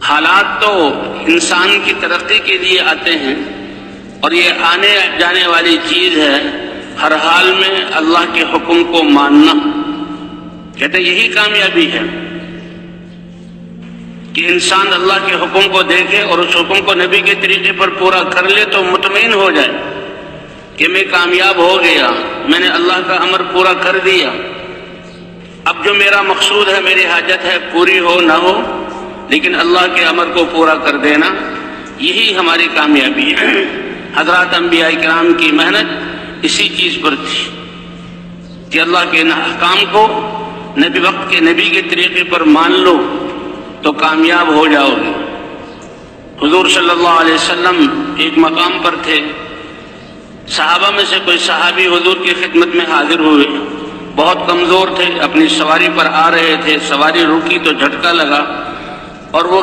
حالات تو انسان کی ترقی کے لیے آتے ہیں اور یہ آنے جانے والی چیز ہے، ہر حال میں اللہ کے حکم کو ماننا۔ کہتے ہیں یہی کامیابی ہے کہ انسان اللہ کے حکم کو دیکھے اور اس حکم کو نبی کے طریقے پر پورا کر لے تو مطمئن ہو جائے کہ میں کامیاب ہو گیا، میں نے اللہ کا امر پورا کر دیا۔ اب جو میرا مقصود ہے، میری حاجت ہے، پوری ہو نہ ہو، لیکن اللہ کے امر کو پورا کر دینا یہی ہماری کامیابی ہے۔ حضرات انبیاء کرام کی محنت اسی چیز پر تھی کہ اللہ کے احکام کو وقت کے نبی کے طریقے پر مان لو تو کامیاب ہو جاؤ گے۔ حضور صلی اللہ علیہ وسلم ایک مقام پر تھے، صحابہ میں سے کوئی صحابی حضور کی خدمت میں حاضر ہوئے، بہت کمزور تھے، اپنی سواری پر آ رہے تھے، سواری رکی تو جھٹکا لگا اور وہ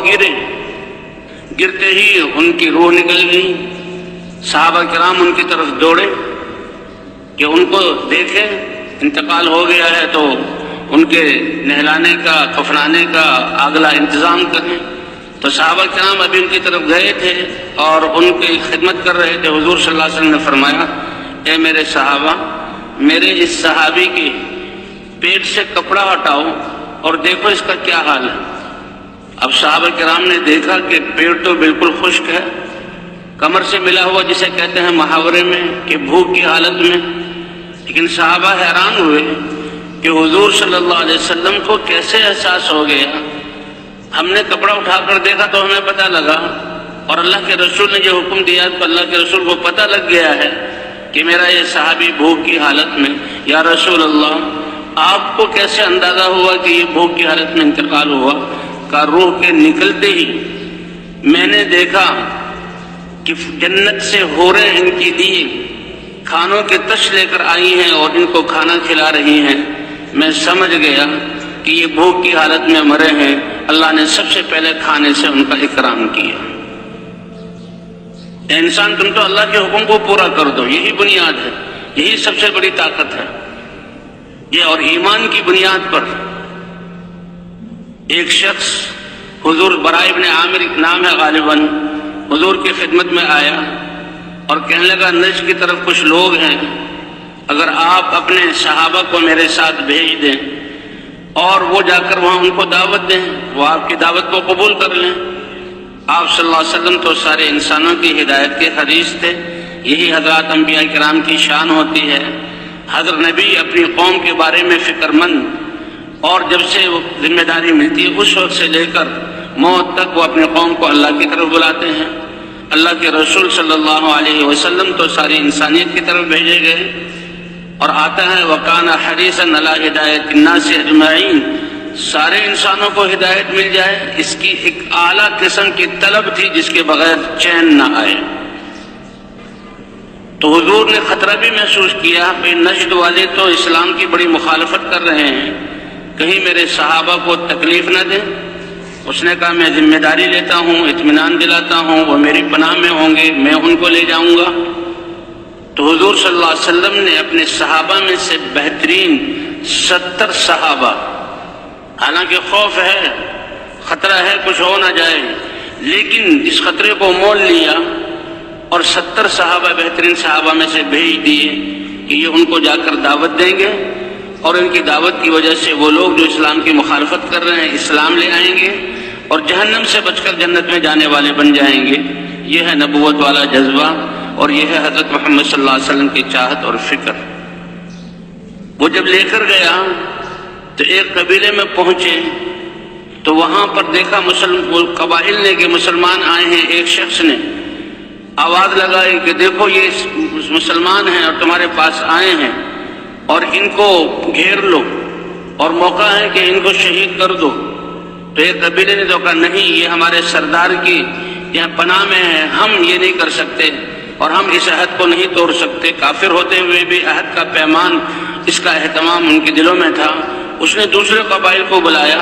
گرتے ہی ان کی روح نکل گئی۔ صحابہ کرام ان کی طرف دوڑے کہ ان کو دیکھیں، انتقال ہو گیا ہے تو ان کے نہلانے کا، کفنانے کا اگلا انتظام کریں۔ تو صحابہ کرام ابھی ان کی طرف گئے تھے اور ان کی خدمت کر رہے تھے۔ حضور صلی اللہ علیہ وسلم نے فرمایا، اے میرے صحابہ، میرے اس صحابی کے پیٹ سے کپڑا ہٹاؤ اور دیکھو اس کا کیا حال ہے۔ اب صحابہ کرام نے دیکھا کہ پیٹ تو بالکل خشک ہے، کمر سے ملا ہوا، جسے کہتے ہیں محاورے میں کہ بھوک کی حالت میں۔ لیکن صحابہ حیران ہوئے کہ حضور صلی اللہ علیہ وسلم کو کیسے احساس ہو گیا۔ ہم نے کپڑا اٹھا کر دیکھا تو ہمیں پتہ لگا، اور اللہ کے رسول نے جو حکم دیا تو اللہ کے رسول کو پتہ لگ گیا ہے کہ میرا یہ صحابی بھوک کی حالت میں۔ یا رسول اللہ، آپ کو کیسے اندازہ ہوا کہ یہ بھوک کی حالت میں انتقال ہوا؟ کا روح کے نکلتے ہی میں نے دیکھا کہ جنت سے حوریں ان کی دی کھانوں کے تش لے کر آئی ہیں اور ان کو کھانا کھلا رہی ہیں۔ میں سمجھ گیا کہ یہ بھوک کی حالت میں مرے ہیں، اللہ نے سب سے پہلے کھانے سے ان کا اکرام کیا۔ اے انسان، تم تو اللہ کے حکم کو پورا کر دو، یہی بنیاد ہے، یہی سب سے بڑی طاقت ہے یہ۔ اور ایمان کی بنیاد پر ایک شخص، حضور برائے ابن عامر نام ہے غالباً، حضور کی خدمت میں آیا اور کہنے لگا، نجد کی طرف کچھ لوگ ہیں، اگر آپ اپنے صحابہ کو میرے ساتھ بھیج دیں اور وہ جا کر وہاں ان کو دعوت دیں، وہ آپ کی دعوت کو قبول کر لیں۔ آپ صلی اللہ علیہ وسلم تو سارے انسانوں کی ہدایت کے حریص تھے، یہی حضرات انبیاء کرام کی شان ہوتی ہے۔ حضرت نبی اپنی قوم کے بارے میں فکر مند، اور جب سے وہ ذمہ داری ملتی ہے اس وقت سے لے کر موت تک وہ اپنی قوم کو اللہ کی طرف بلاتے ہیں۔ اللہ کے رسول صلی اللہ علیہ وسلم تو ساری انسانیت کی طرف بھیجے گئے، اور آتا ہے وَكَانَ حَرِيصًا عَلَىٰ هِدَایَةِ النَّاسِ أَجْمَعِينَ، سارے انسانوں کو ہدایت مل جائے، اس کی ایک اعلیٰ قسم کی طلب تھی جس کے بغیر چین نہ آئے۔ تو حضور نے خطرہ بھی محسوس کیا کہ نجد والے تو اسلام کی بڑی مخالفت کر رہے ہیں، کہیں میرے صحابہ کو تکلیف نہ دیں۔ اس نے کہا، میں ذمہ داری لیتا ہوں، اطمینان دلاتا ہوں، وہ میری پناہ میں ہوں گے، میں ان کو لے جاؤں گا۔ تو حضور صلی اللہ علیہ وسلم نے اپنے صحابہ میں سے بہترین 70 صحابہ، حالانکہ خوف ہے، خطرہ ہے کچھ ہو نہ جائے، لیکن اس خطرے کو مول لیا اور 70 صحابہ بہترین صحابہ میں سے بھیج دیے کہ یہ ان کو جا کر دعوت دیں گے، اور ان کی دعوت کی وجہ سے وہ لوگ جو اسلام کی مخالفت کر رہے ہیں اسلام لے آئیں گے اور جہنم سے بچ کر جنت میں جانے والے بن جائیں گے۔ یہ ہے نبوت والا جذبہ، اور یہ ہے حضرت محمد صلی اللہ علیہ وسلم کی چاہت اور فکر۔ وہ جب لے کر گیا تو ایک قبیلے میں پہنچے تو وہاں پر دیکھا قبائل نے کہ مسلمان آئے ہیں۔ ایک شخص نے آواز لگائی کہ دیکھو یہ مسلمان ہیں اور تمہارے پاس آئے ہیں، اور ان کو گھیر لو اور موقع ہے کہ ان کو شہید کر دو۔ تو ایک قبیلے نے تو کہا، نہیں، یہ ہمارے سردار کی یہاں پناہ میں ہے، ہم یہ نہیں کر سکتے اور ہم اس عہد کو نہیں توڑ سکتے۔ کافر ہوتے ہوئے بھی عہد کا پیمان، اس کا اہتمام ان کے دلوں میں تھا۔ اس نے دوسرے قبائل کو بلایا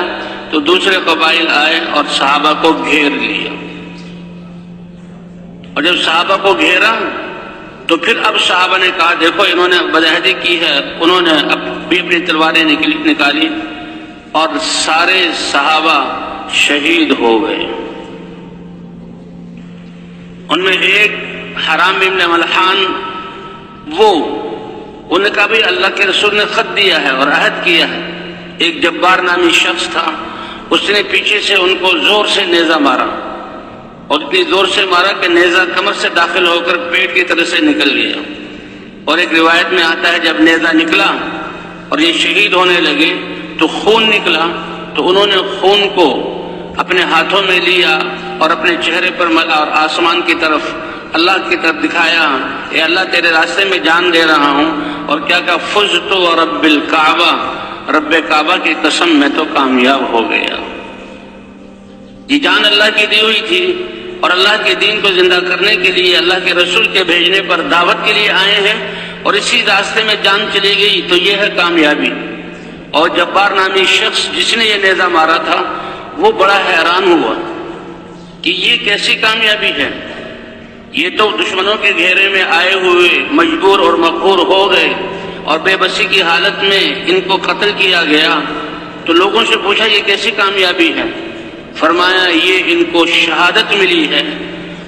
تو دوسرے قبائل آئے اور صحابہ کو گھیر لیا، اور جب صحابہ کو گھیرا تو پھر اب صحابہ نے کہا، دیکھو انہوں نے بدعہدی کی ہے۔ انہوں نے اپنی تلواریں نکالی اور سارے صحابہ شہید ہو گئے۔ ان میں ایک حرام ابن ملحان، انہوں نے کہا بھی اللہ کے رسول نے خط دیا ہے اور عہد کیا ہے۔ ایک جبار نامی شخص تھا، اس نے پیچھے سے ان کو زور سے نیزہ مارا، اور اتنی زور سے مارا کہ نیزہ کمر سے داخل ہو کر پیٹ کی طرف سے نکل گیا۔ اور ایک روایت میں آتا ہے جب نیزہ نکلا اور یہ شہید ہونے لگے تو خون نکلا، تو انہوں نے خون کو اپنے ہاتھوں میں لیا اور اپنے چہرے پر ملا اور آسمان کی طرف، اللہ کی طرف دکھایا، اے اللہ تیرے راستے میں جان دے رہا ہوں، اور کیا کہا، فزت ورب الکعبہ، رب کعبہ کی قسم میں تو کامیاب ہو گیا۔ یہ جان اللہ کی دی ہوئی تھی اور اللہ کے دین کو زندہ کرنے کے لیے، اللہ کے رسول کے بھیجنے پر دعوت کے لیے آئے ہیں، اور اسی راستے میں جان چلی گئی تو یہ ہے کامیابی۔ اور جبار نامی شخص جس نے یہ نیزہ مارا تھا وہ بڑا حیران ہوا کہ یہ کیسی کامیابی ہے، یہ تو دشمنوں کے گھیرے میں آئے ہوئے مجبور اور مقہور ہو گئے اور بے بسی کی حالت میں ان کو قتل کیا گیا۔ تو لوگوں سے پوچھا یہ کیسی کامیابی ہے؟ فرمایا یہ ان کو شہادت ملی ہے،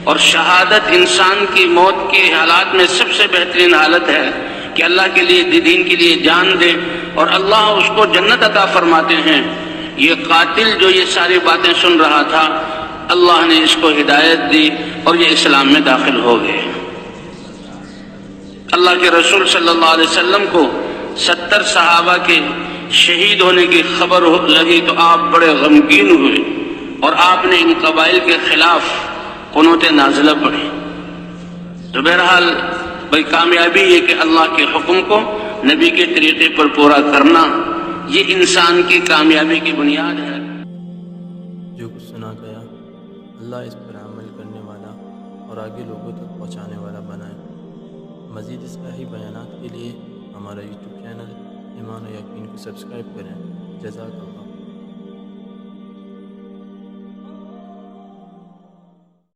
اور شہادت انسان کی موت کے حالات میں سب سے بہترین حالت ہے کہ اللہ کے لیے، دین کے لیے جان دے، اور اللہ اس کو جنت عطا فرماتے ہیں۔ یہ قاتل جو یہ ساری باتیں سن رہا تھا، اللہ نے اس کو ہدایت دی اور یہ اسلام میں داخل ہو گئے۔ اللہ کے رسول صلی اللہ علیہ وسلم کو 70 صحابہ کے شہید ہونے کی خبر لگی تو آپ بڑے غمگین ہوئے، اور آپ نے ان قبائل کے خلاف قنوت نازلہ پڑھی۔ تو بہرحال بھئی کامیابی یہ کہ اللہ کے حکم کو نبی کے طریقے پر پورا کرنا، یہ انسان کی کامیابی کی بنیاد ہے۔ جو کچھ سنا گیا اللہ اس پر عمل کرنے والا اور آگے لوگوں تک پہنچانے والا بنائے۔ مزید اصلاحی بیانات کے لیے ہمارا یوٹیوب چینل ایمان و یقین کو سبسکرائب کریں۔ جزاک اللہ۔